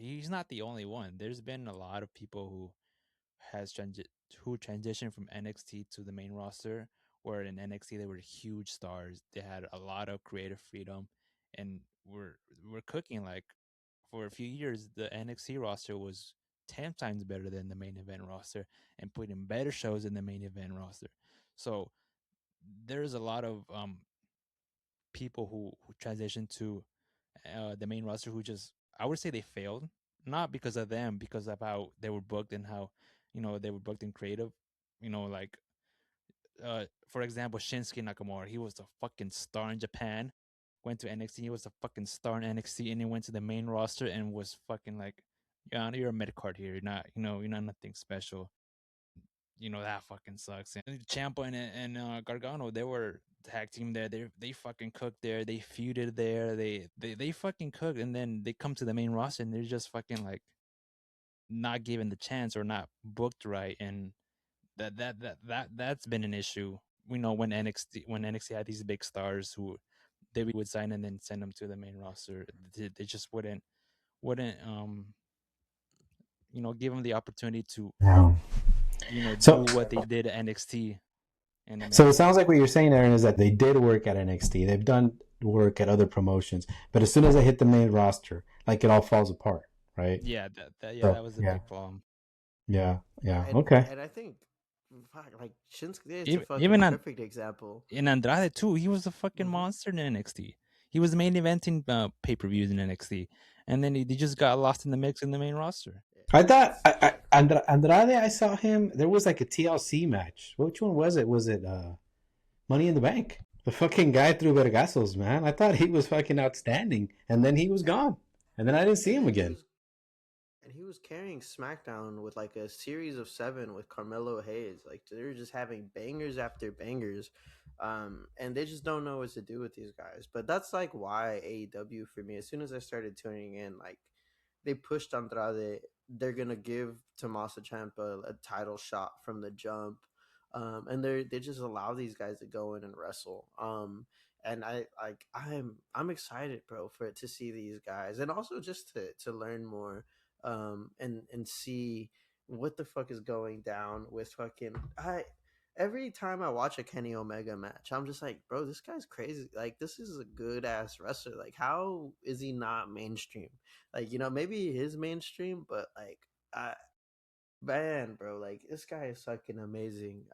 he's not the only one. There's been a lot of people who transitioned from NXT to the main roster, where in NXT they were huge stars. They had a lot of creative freedom, and we're cooking. Like, for a few years, the NXT roster was 10 times better than the main event roster, and putting better shows in the main event roster. So there's a lot of people who transitioned to the main roster who just, I would say, they failed, not because of them, because of how they were booked and how, they were booked in creative. Like, for example, Shinsuke Nakamura, he was a fucking star in Japan, went to NXT, he was a fucking star in NXT, and he went to the main roster and was fucking like, yeah, you're a mid card here, you're not nothing special. That fucking sucks. And Champa and Gargano, they were tag team there. They fucking cooked there. They feuded there. They fucking cooked, and then they come to the main roster and they're just fucking like not given the chance or not booked right. And that's been an issue. We know when NXT had these big stars who they would sign and then send them to the main roster. They just wouldn't give them the opportunity to Yeah. do So, what they did at NXT in the so main it sounds roster. like what you're saying, Aaron, is that they did work at NXT. They've done work at other promotions, but as soon as they hit the main roster, like it all falls apart, right? Yeah, that So, was a yeah, big flaw. yeah, Yeah, yeah. and Okay. and I think, fuck, like Shinsuke is a fucking Even perfect example. in Andrade too, he was a fucking Hmm. monster in NXT. He was main eventing pay-per-views in NXT, and then he just got lost in the mix in the main roster. I thought It's Andrade, I saw him. There was like a TLC match. Which one was it? Was it Money in the Bank? The fucking guy threw vergazos, man. I thought he was fucking outstanding, and then he was gone, and then I didn't see and him then again. he was carrying SmackDown with like a series of 7 with Carmelo Hayes. Like they're just having bangers after bangers, and they just don't know what to do with these guys. But that's like why AEW for me. As soon as I started tuning in, like they pushed Andrade. They're gonna give Tommaso Ciampa a title shot from the jump, and they just allow these guys to go in and wrestle. And I'm excited, bro, for to see these guys, and also just to learn more, and see what the fuck is going down with fucking I. Every time I watch a Kenny Omega match, I'm just like, bro, this guy's crazy. Like, this is a good ass wrestler. Like, how is he not mainstream? Like, maybe his mainstream, but like, I man, bro, like this guy is fucking amazing.